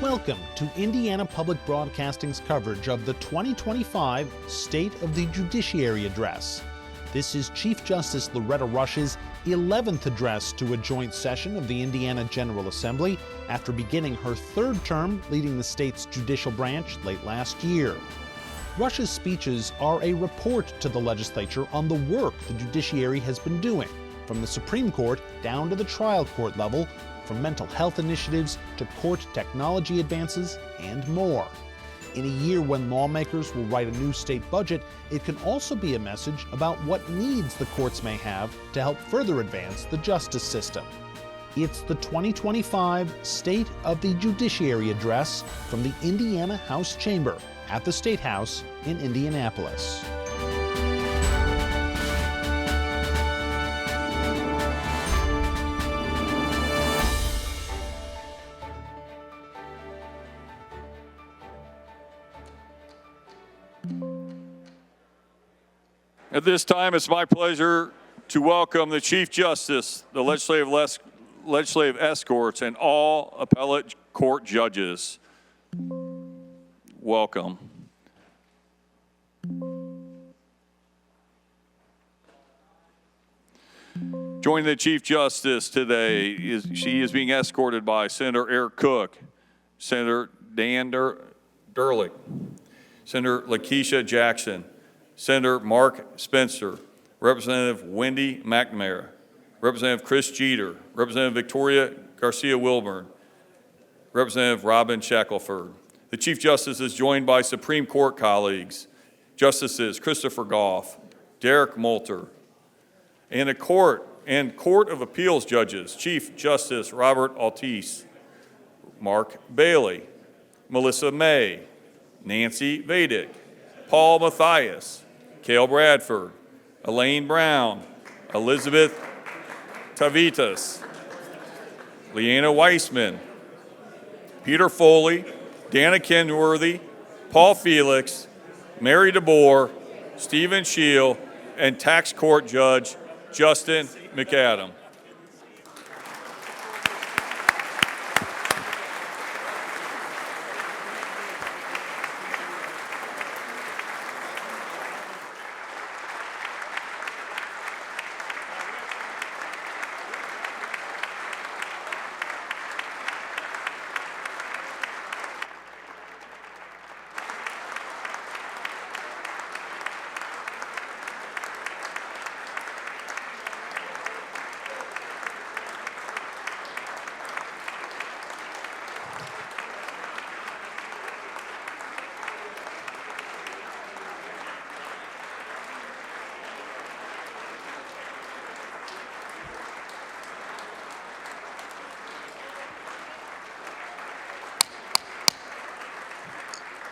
Welcome to Indiana Public Broadcasting's coverage of the 2025 State of the Judiciary Address. This is Chief Justice Loretta Rush's 11th address to a joint session of the Indiana General Assembly after beginning her third term leading the state's judicial branch late last year. Rush's speeches are a report to the legislature on the work the judiciary has been doing, from the Supreme Court down to the trial court level, from mental health initiatives to court technology advances and more. In a year when lawmakers will write a new state budget, it can also be a message about what needs the courts may have to help further advance the justice system. It's the 2025 State of the Judiciary Address from the Indiana House Chamber at the State House in Indianapolis. At this time, it's my pleasure to welcome the Chief Justice, the legislative escorts, and all appellate court judges. Welcome. Joining the Chief Justice today, she is being escorted by Senator Eric Cook, Senator Dan Durlick, Senator Lakeisha Jackson, Senator Mark Spencer, Representative Wendy McNamara, Representative Chris Jeter, Representative Victoria Garcia-Wilburn, Representative Robin Shackelford. The Chief Justice is joined by Supreme Court colleagues, Justices Christopher Goff, Derek Moulter, and Court of Appeals judges, Chief Justice Robert Altice, Mark Bailey, Melissa May, Nancy Vadick, Paul Mathias, Cale Bradford, Elaine Brown, Elizabeth Tavitas, Leanna Weissman, Peter Foley, Dana Kenworthy, Paul Felix, Mary DeBoer, Stephen Scheel, and Tax Court Judge Justin McAdam.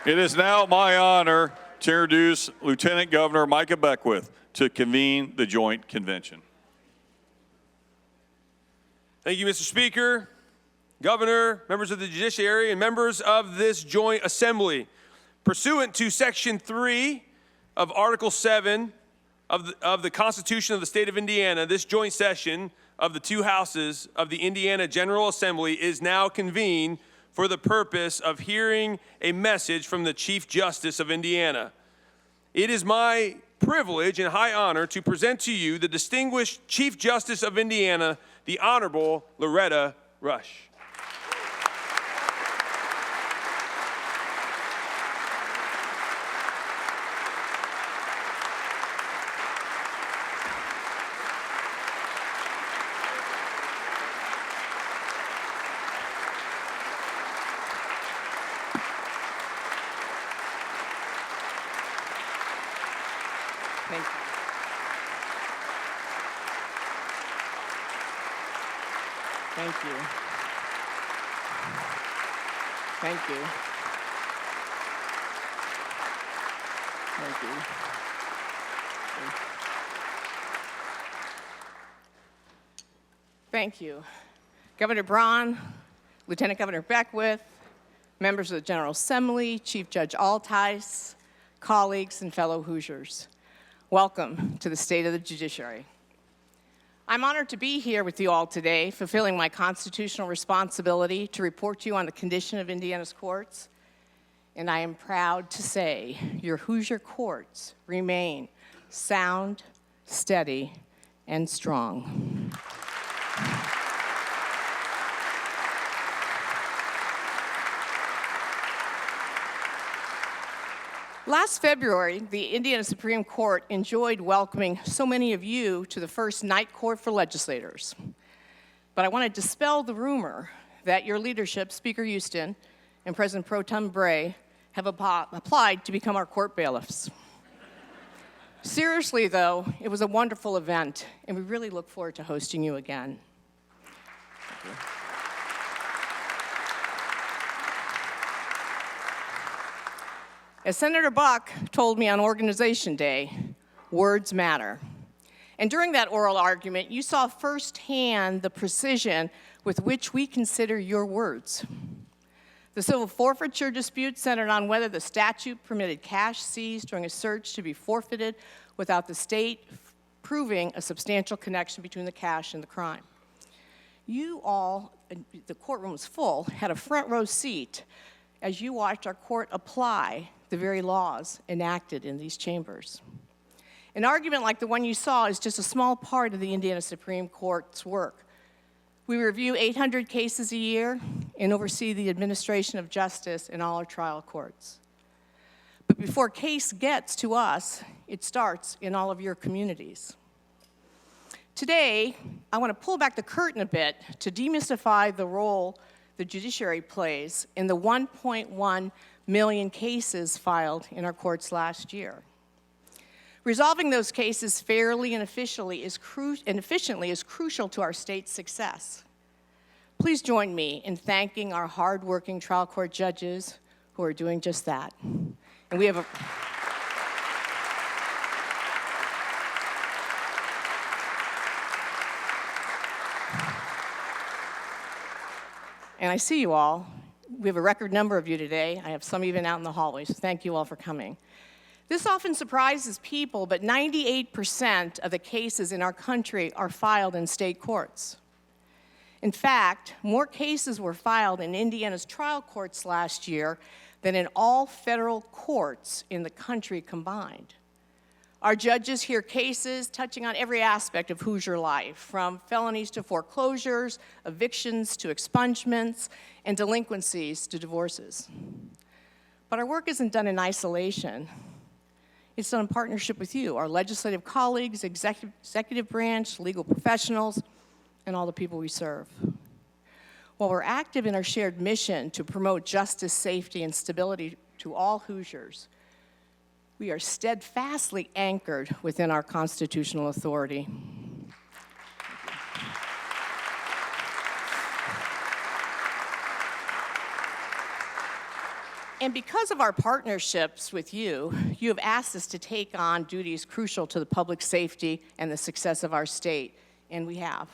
It is now my honor to introduce Lieutenant Governor Micah Beckwith to convene the joint convention. Thank you, Mr. Speaker, Governor, members of the Judiciary, and members of this joint assembly. Pursuant to Section 3 of Article 7 of the Constitution of the State of Indiana, this joint session of the two houses of the Indiana General Assembly is now convened for the purpose of hearing a message from the Chief Justice of Indiana. It is my privilege and high honor to present to you the distinguished Chief Justice of Indiana, the Honorable Loretta Rush. Thank you. Thank you. Thank you. Thank you. Thank you. Governor Braun, Lieutenant Governor Beckwith, members of the General Assembly, Chief Judge Altice, colleagues, and fellow Hoosiers. Welcome to the State of the Judiciary. I'm honored to be here with you all today, fulfilling my constitutional responsibility to report to you on the condition of Indiana's courts. And I am proud to say your Hoosier courts remain sound, steady, and strong. Last February, the Indiana Supreme Court enjoyed welcoming so many of you to the first night court for legislators. But I want to dispel the rumor that your leadership, Speaker Houston and President Pro Tem Bray, have applied to become our court bailiffs. Seriously, though, it was a wonderful event, and we really look forward to hosting you again. Thank you. As Senator Buck told me on Organization Day, words matter. And during that oral argument, you saw firsthand the precision with which we consider your words. The civil forfeiture dispute centered on whether the statute permitted cash seized during a search to be forfeited without the state proving a substantial connection between the cash and the crime. You all, the courtroom was full, had a front row seat as you watched our court apply the very laws enacted in these chambers. An argument like the one you saw is just a small part of the Indiana Supreme Court's work. We review 800 cases a year and oversee the administration of justice in all our trial courts. But before a case gets to us, it starts in all of your communities. Today, I want to pull back the curtain a bit to demystify the role the judiciary plays in the 1.1 million cases filed in our courts last year. Resolving those cases fairly and efficiently is crucial to our state's success. Please join me in thanking our hardworking trial court judges who are doing just that. And we have And I see you all. We have a record number of you today. I have some even out in the hallways. Thank you all for coming. This often surprises people, but 98% of the cases in our country are filed in state courts. In fact, more cases were filed in Indiana's trial courts last year than in all federal courts in the country combined. Our judges hear cases touching on every aspect of Hoosier life, from felonies to foreclosures, evictions to expungements, and delinquencies to divorces. But our work isn't done in isolation. It's done in partnership with you, our legislative colleagues, executive branch, legal professionals, and all the people we serve. While we're active in our shared mission to promote justice, safety, and stability to all Hoosiers, we are steadfastly anchored within our constitutional authority. And because of our partnerships with you, you have asked us to take on duties crucial to the public safety and the success of our state, and we have.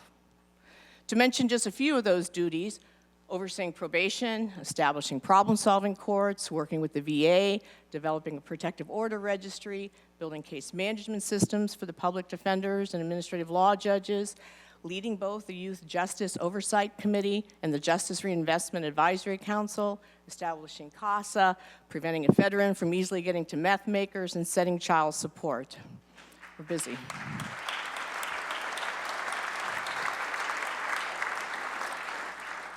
To mention just a few of those duties, overseeing probation, establishing problem-solving courts, working with the VA, developing a protective order registry, building case management systems for the public defenders and administrative law judges, leading both the Youth Justice Oversight Committee and the Justice Reinvestment Advisory Council, establishing CASA, preventing a veteran from easily getting to meth makers, and setting child support. We're busy.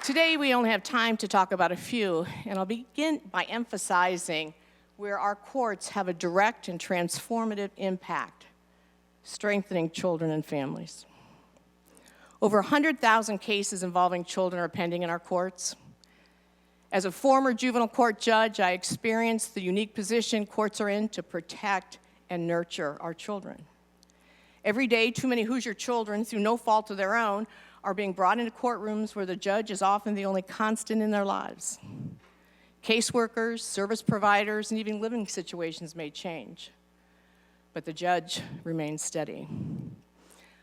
Today, we only have time to talk about a few, and I'll begin by emphasizing where our courts have a direct and transformative impact, strengthening children and families. Over 100,000 cases involving children are pending in our courts. As a former juvenile court judge, I experienced the unique position courts are in to protect and nurture our children. Every day, too many Hoosier children, through no fault of their own, are being brought into courtrooms where the judge is often the only constant in their lives. Caseworkers, service providers, and even living situations may change, but the judge remains steady.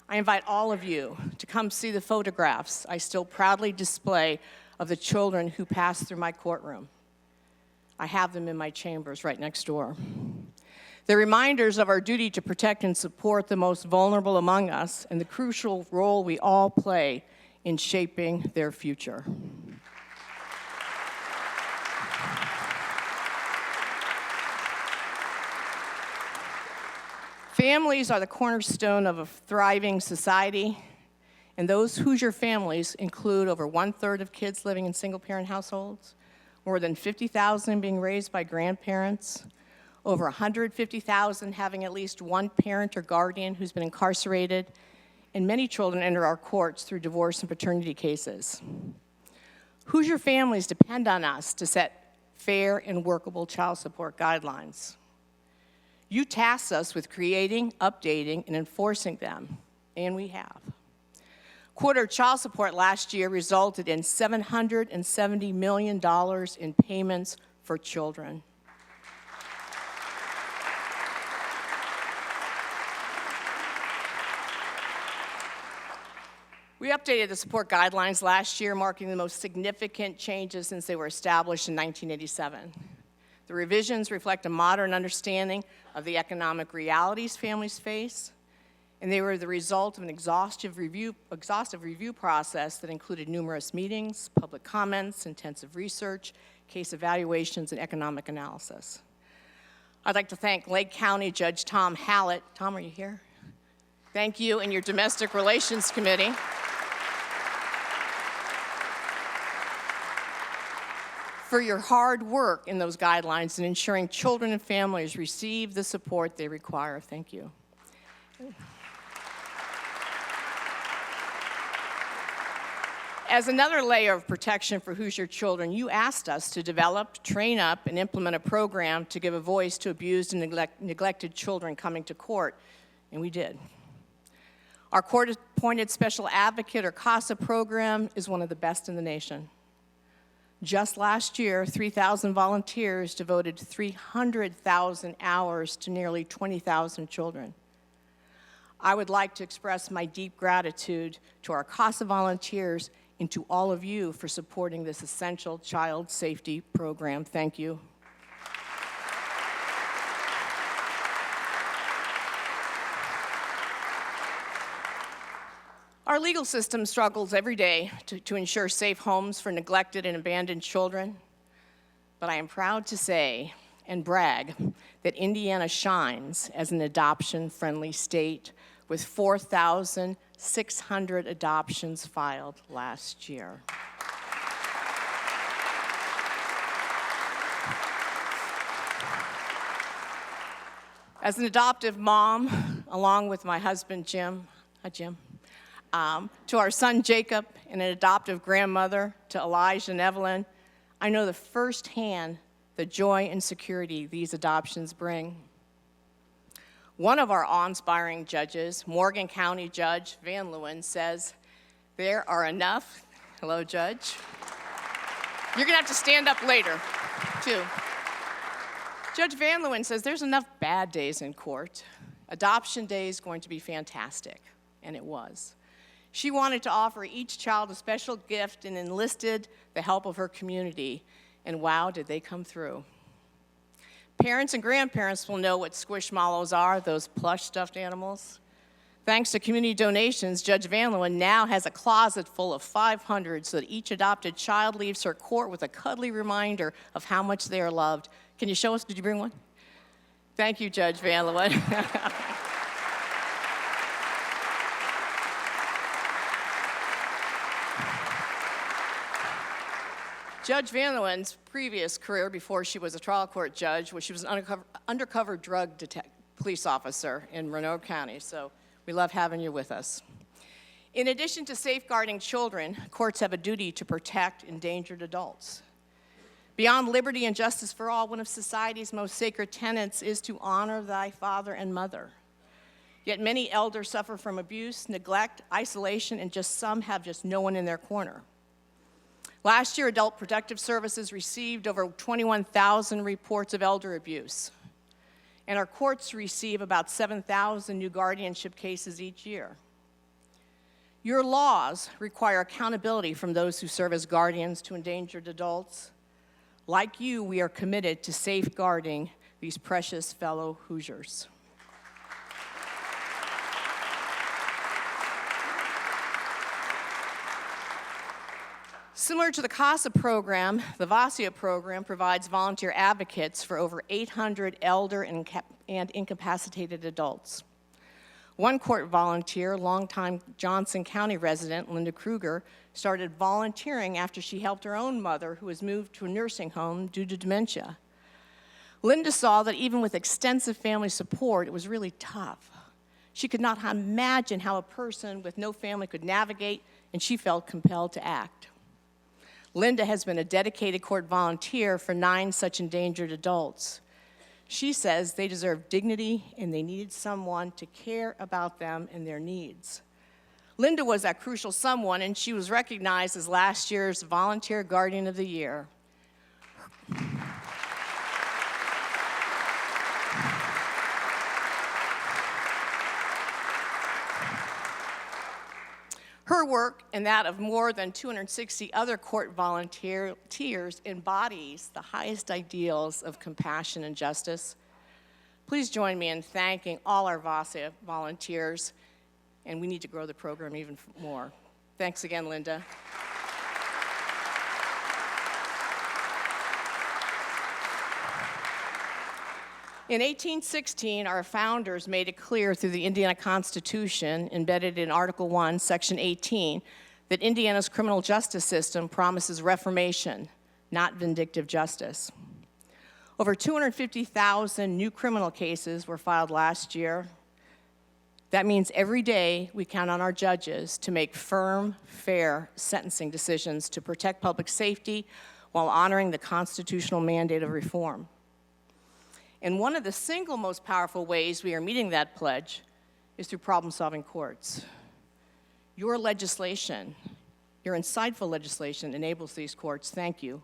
I invite all of you to come see the photographs I still proudly display of the children who pass through my courtroom. I have them in my chambers right next door. They're reminders of our duty to protect and support the most vulnerable among us and the crucial role we all play in shaping their future. Families are the cornerstone of a thriving society, and those Hoosier families include over 1/3 of kids living in single-parent households, more than 50,000 being raised by grandparents, over 150,000 having at least one parent or guardian who's been incarcerated, and many children enter our courts through divorce and paternity cases. Hoosier families depend on us to set fair and workable child support guidelines. You tasked us with creating, updating, and enforcing them, and we have. Quarter child support last year resulted in $770 million in payments for children. We updated the support guidelines last year, marking the most significant changes since they were established in 1987. The revisions reflect a modern understanding of the economic realities families face, and they were the result of an exhaustive review process that included numerous meetings, public comments, intensive research, case evaluations, and economic analysis. I'd like to thank Lake County Judge Tom Hallett. Tom, are you here? Thank you and your Domestic Relations Committee for your hard work in those guidelines and ensuring children and families receive the support they require. Thank you. As another layer of protection for Hoosier children, you asked us to develop, train up, and implement a program to give a voice to abused and neglected children coming to court, and we did. Our court-appointed special advocate, or CASA program, is one of the best in the nation. Just last year, 3,000 volunteers devoted 300,000 hours to nearly 20,000 children. I would like to express my deep gratitude to our CASA volunteers and to all of you for supporting this essential child safety program. Thank you. Our legal system struggles every day to ensure safe homes for neglected and abandoned children, but I am proud to say and brag that Indiana shines as an adoption-friendly state with 4,600 adoptions filed last year. As an adoptive mom, along with my husband, Jim, to our son Jacob, and an adoptive grandmother to Elijah and Evelyn, I know firsthand the joy and security these adoptions bring. One of our awe-inspiring judges, Morgan County Judge Van Leeuwen, says, "There are enough," hello, Judge. You're gonna have to stand up later, too. Judge Van Leeuwen says there's enough bad days in court. Adoption Day is going to be fantastic, and it was. She wanted to offer each child a special gift and enlisted the help of her community, and wow, did they come through. Parents and grandparents will know what squishmallows are, those plush stuffed animals. Thanks to community donations, Judge Van Leeuwen now has a closet full of 500 so that each adopted child leaves her court with a cuddly reminder of how much they are loved. Can you show us? Did you bring one? Thank you, Judge Van Leeuwen. Judge Van Leeuwen's previous career before she was a trial court judge was she was an undercover drug police officer in Roanoke County, so we love having you with us. In addition to safeguarding children, courts have a duty to protect endangered adults. Beyond liberty and justice for all, one of society's most sacred tenets is to honor thy father and mother. Yet many elders suffer from abuse, neglect, isolation, and some have no one in their corner. Last year, Adult Protective Services received over 21,000 reports of elder abuse, and our courts receive about 7,000 new guardianship cases each year. Your laws require accountability from those who serve as guardians to endangered adults. Like you, we are committed to safeguarding these precious fellow Hoosiers. Similar to the CASA program, the VASIA program provides volunteer advocates for over 800 elder and incapacitated adults. One court volunteer, longtime Johnson County resident Linda Kruger, started volunteering after she helped her own mother, who was moved to a nursing home due to dementia. Linda saw that even with extensive family support, it was really tough. She could not imagine how a person with no family could navigate, and she felt compelled to act. Linda has been a dedicated court volunteer for 9 such endangered adults. She says they deserve dignity and they needed someone to care about them and their needs. Linda was that crucial someone, and she was recognized as last year's Volunteer Guardian of the Year. Her work and that of more than 260 other court volunteers embodies the highest ideals of compassion and justice. Please join me in thanking all our VASA volunteers, and we need to grow the program even more. Thanks again, Linda. In 1816, our founders made it clear through the Indiana Constitution, embedded in Article 1, Section 18, that Indiana's criminal justice system promises reformation, not vindictive justice. Over 250,000 new criminal cases were filed last year. That means every day we count on our judges to make firm, fair sentencing decisions to protect public safety while honoring the constitutional mandate of reform. And one of the single most powerful ways we are meeting that pledge is through problem-solving courts. Your legislation, your insightful legislation, enables these courts. Thank you.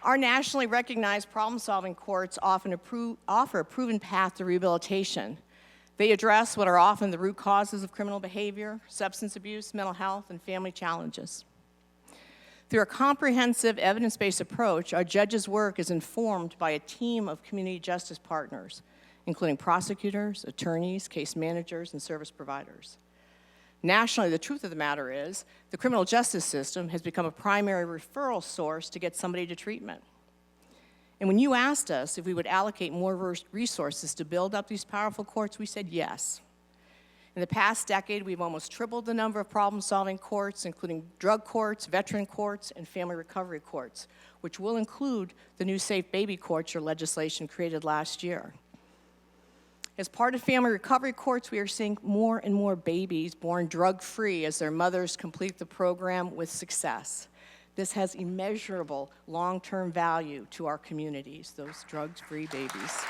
Our nationally recognized problem-solving courts often offer a proven path to rehabilitation. They address what are often the root causes of criminal behavior, substance abuse, mental health, and family challenges. Through a comprehensive, evidence-based approach, our judges' work is informed by a team of community justice partners, including prosecutors, attorneys, case managers, and service providers. Nationally, the truth of the matter is, the criminal justice system has become a primary referral source to get somebody to treatment. And when you asked us if we would allocate more resources to build up these powerful courts, we said yes. In the past decade, we've almost tripled the number of problem-solving courts, including drug courts, veteran courts, and family recovery courts, which will include the new Safe Baby Courts your legislation created last year. As part of family recovery courts, we are seeing more and more babies born drug-free as their mothers complete the program with success. This has immeasurable long-term value to our communities, those drug-free babies.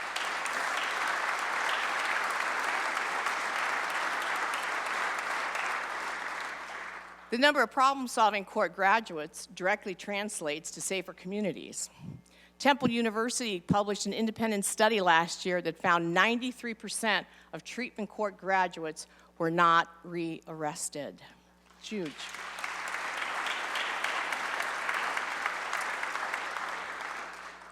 The number of problem-solving court graduates directly translates to safer communities. Temple University published an independent study last year that found 93% of treatment court graduates were not re-arrested. It's huge.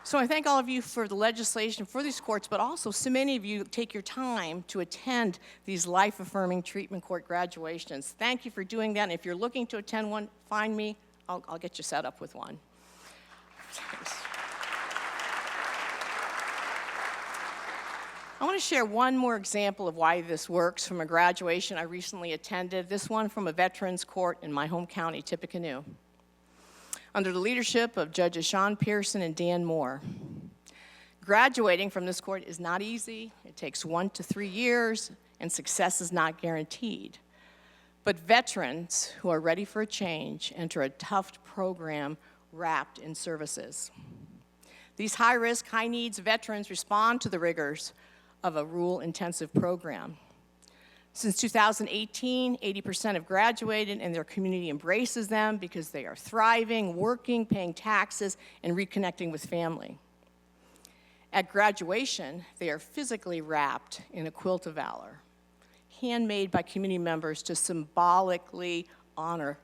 So I thank all of you for the legislation for these courts, but also so many of you take your time to attend these life-affirming treatment court graduations. Thank you for doing that. And if you're looking to attend one, find me. I'll get you set up with one. I want to share one more example of why this works from a graduation I recently attended, this one from a veterans court in my home county, Tippecanoe, under the leadership of Judges Sean Pearson and Dan Moore. Graduating from this court is not easy. It takes 1 to 3 years, and success is not guaranteed. But veterans who are ready for a change enter a tough program wrapped in services. These high-risk, high-needs veterans respond to the rigors of a rule-intensive program. Since 2018, 80% have graduated, and their community embraces them because they are thriving, working, paying taxes, and reconnecting with family. At graduation, they are physically wrapped in a quilt of valor, handmade by community members to symbolically honor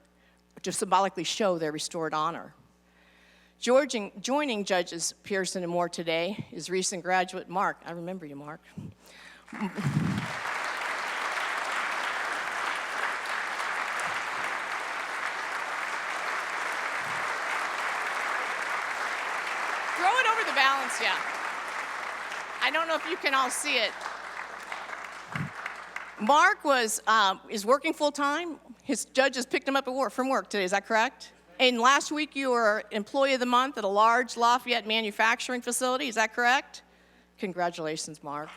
to symbolically show their restored honor. Joining Judges Pearson and Moore today is recent graduate Mark. I remember you, Mark. Throw it over the balance, yeah. I don't know if you can all see it. Mark is working full-time. His judges picked him up from work today, is that correct? And last week you were Employee of the Month at a large Lafayette manufacturing facility, is that correct? Congratulations, Mark.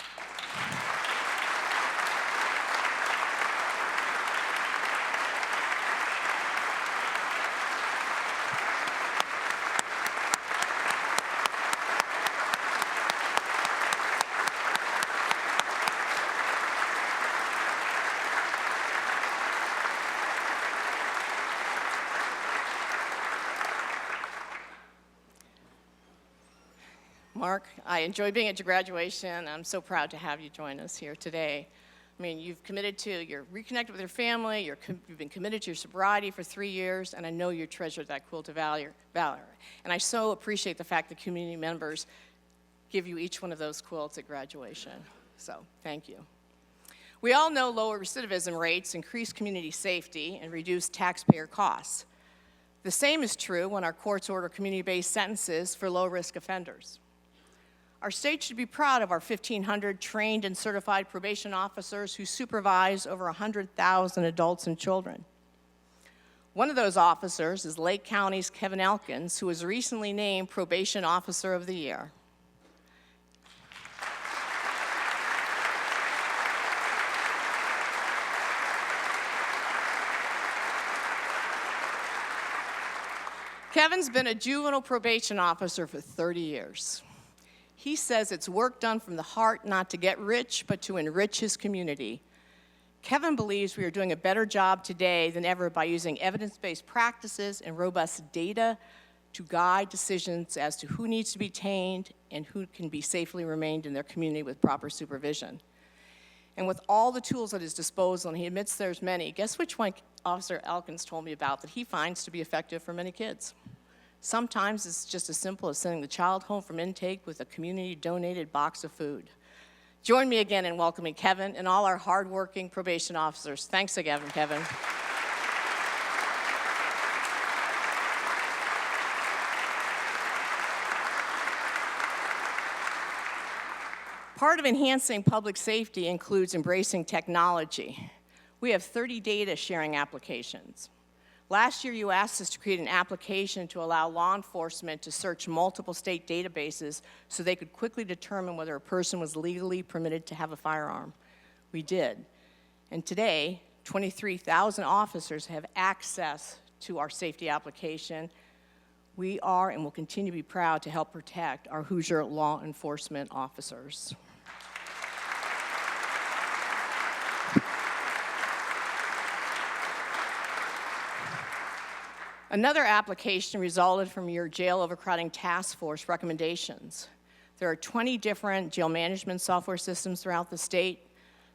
Mark, I enjoyed being at your graduation. I'm so proud to have you join us here today. I mean, you're reconnected with your family, you've been committed to your sobriety for 3 years, and I know you treasured that quilt of valor. And I so appreciate the fact that community members give you each one of those quilts at graduation. So, thank you. We all know lower recidivism rates increase community safety and reduce taxpayer costs. The same is true when our courts order community-based sentences for low-risk offenders. Our state should be proud of our 1,500 trained and certified probation officers who supervise over 100,000 adults and children. One of those officers is Lake County's Kevin Elkins, who was recently named Probation Officer of the Year. Kevin's been a juvenile probation officer for 30 years. He says it's work done from the heart not to get rich, but to enrich his community. Kevin believes we are doing a better job today than ever by using evidence-based practices and robust data to guide decisions as to who needs to be detained and who can be safely remained in their community with proper supervision. And with all the tools at his disposal, and he admits there's many, guess which one Officer Elkins told me about that he finds to be effective for many kids? Sometimes it's just as simple as sending the child home from intake with a community-donated box of food. Join me again in welcoming Kevin and all our hardworking probation officers. Thanks again, Kevin. Part of enhancing public safety includes embracing technology. We have 30 data sharing applications. Last year, you asked us to create an application to allow law enforcement to search multiple state databases so they could quickly determine whether a person was legally permitted to have a firearm. We did. And today, 23,000 officers have access to our safety application. We are and will continue to be proud to help protect our Hoosier law enforcement officers. Another application resulted from your jail overcrowding task force recommendations. There are 20 different jail management software systems throughout the state,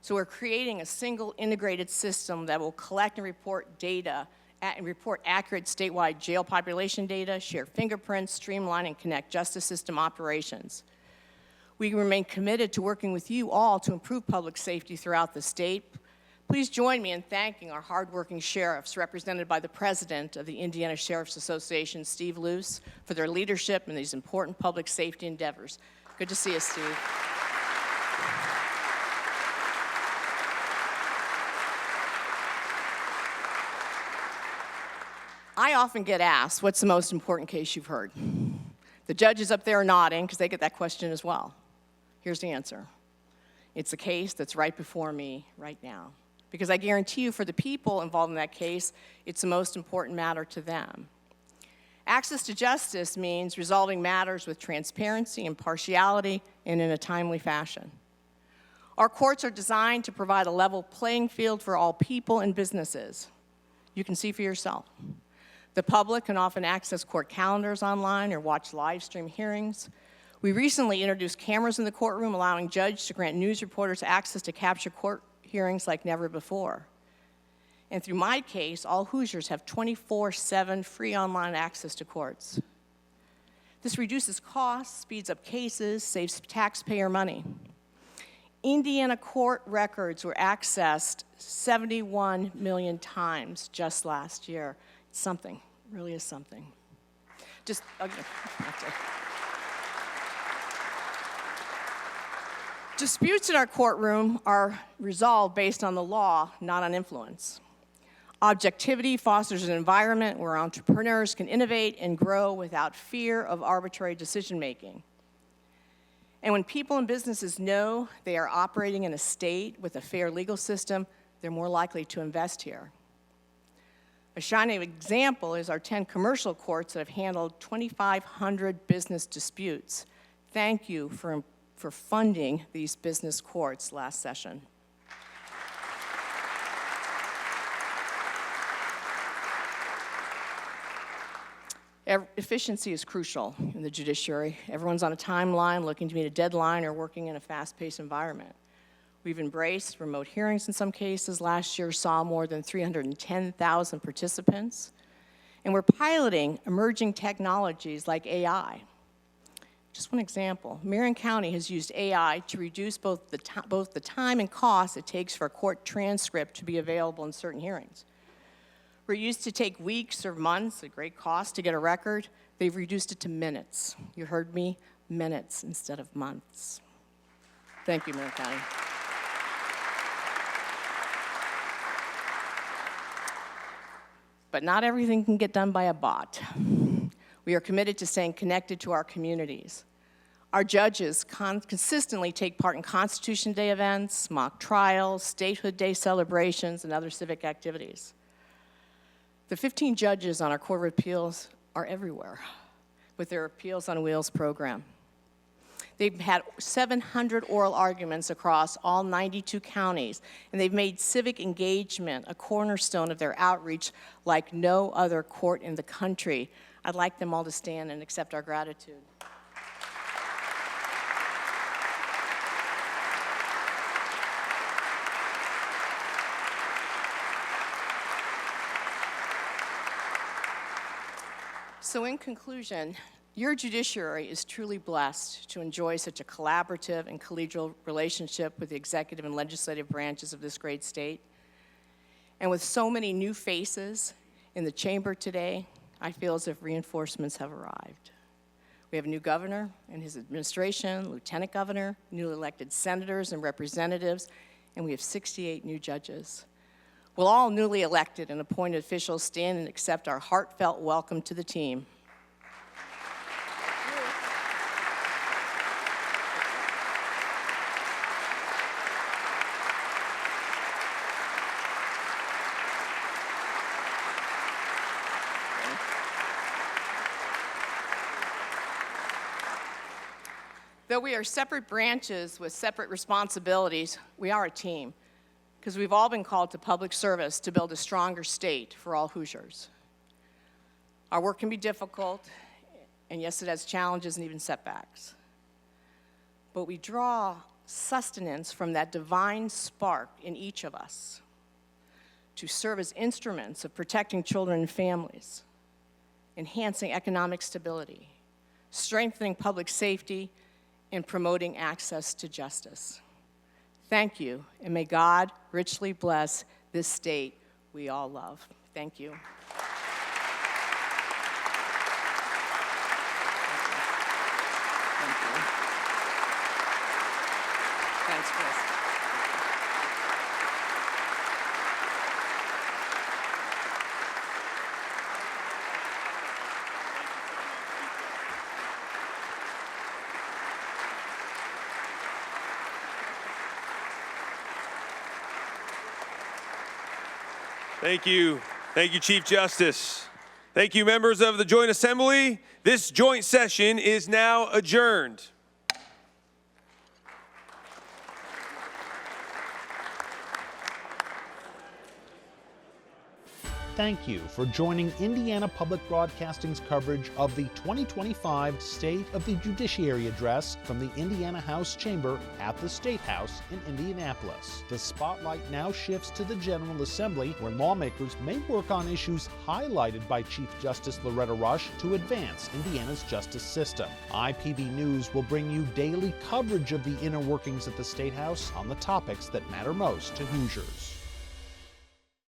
so we're creating a single integrated system that will collect and report data and report accurate statewide jail population data, share fingerprints, streamline and connect justice system operations. We remain committed to working with you all to improve public safety throughout the state. Please join me in thanking our hardworking sheriffs, represented by the president of the Indiana Sheriff's Association, Steve Luce, for their leadership in these important public safety endeavors. Good to see you, Steve. I often get asked, what's the most important case you've heard? The judges up there are nodding because they get that question as well. Here's the answer. It's a case that's right before me right now. Because I guarantee you, for the people involved in that case, it's the most important matter to them. Access to justice means resolving matters with transparency, impartiality, and in a timely fashion. Our courts are designed to provide a level playing field for all people and businesses. You can see for yourself. The public can often access court calendars online or watch live stream hearings. We recently introduced cameras in the courtroom, allowing judges to grant news reporters access to capture court hearings like never before. And through my case, all Hoosiers have 24/7 free online access to courts. This reduces costs, speeds up cases, saves taxpayer money. Indiana court records were accessed 71 million times just last year. It's something, really is something. Disputes in our courtroom are resolved based on the law, not on influence. Objectivity fosters an environment where entrepreneurs can innovate and grow without fear of arbitrary decision-making. And when people and businesses know they are operating in a state with a fair legal system, they're more likely to invest here. A shining example is our 10 commercial courts that have handled 2,500 business disputes. Thank you for funding these business courts last session. Efficiency is crucial in the judiciary. Everyone's on a timeline, looking to meet a deadline, or working in a fast-paced environment. We've embraced remote hearings in some cases. Last year saw more than 310,000 participants. And we're piloting emerging technologies like AI. Just one example, Marion County has used AI to reduce both the time and cost it takes for a court transcript to be available in certain hearings. Where it used to take weeks or months at great cost to get a record, they've reduced it to minutes. You heard me, minutes instead of months. Thank you, Marion County. But not everything can get done by a bot. We are committed to staying connected to our communities. Our judges consistently take part in Constitution Day events, mock trials, Statehood Day celebrations, and other civic activities. The 15 judges on our Court of Appeals are everywhere with their Appeals on Wheels program. They've had 700 oral arguments across all 92 counties, and they've made civic engagement a cornerstone of their outreach like no other court in the country. I'd like them all to stand and accept our gratitude. So in conclusion, your judiciary is truly blessed to enjoy such a collaborative and collegial relationship with the executive and legislative branches of this great state. And with so many new faces in the chamber today, I feel as if reinforcements have arrived. We have a new governor and his administration, lieutenant governor, newly elected senators and representatives, and we have 68 new judges. Will all newly elected and appointed officials stand and accept our heartfelt welcome to the team? Though we are separate branches with separate responsibilities, we are a team, because we've all been called to public service to build a stronger state for all Hoosiers. Our work can be difficult, and yes, it has challenges and even setbacks. But we draw sustenance from that divine spark in each of us to serve as instruments of protecting children and families, enhancing economic stability, strengthening public safety, and promoting access to justice. Thank you, and may God richly bless this state we all love. Thank you. Thank you. Thanks, Chris. Thank you. Thank you, Chief Justice. Thank you, members of the Joint Assembly. This joint session is now adjourned. thank you for joining Indiana Public Broadcasting's coverage of the 2025 State of the Judiciary Address from the Indiana House Chamber at the State House in Indianapolis. The spotlight now shifts to the General Assembly, where lawmakers may work on issues highlighted by Chief Justice Loretta H to advance Indiana's justice system. IPB News will bring you daily coverage of the inner workings at the State House on the topics that matter most to Hoosiers.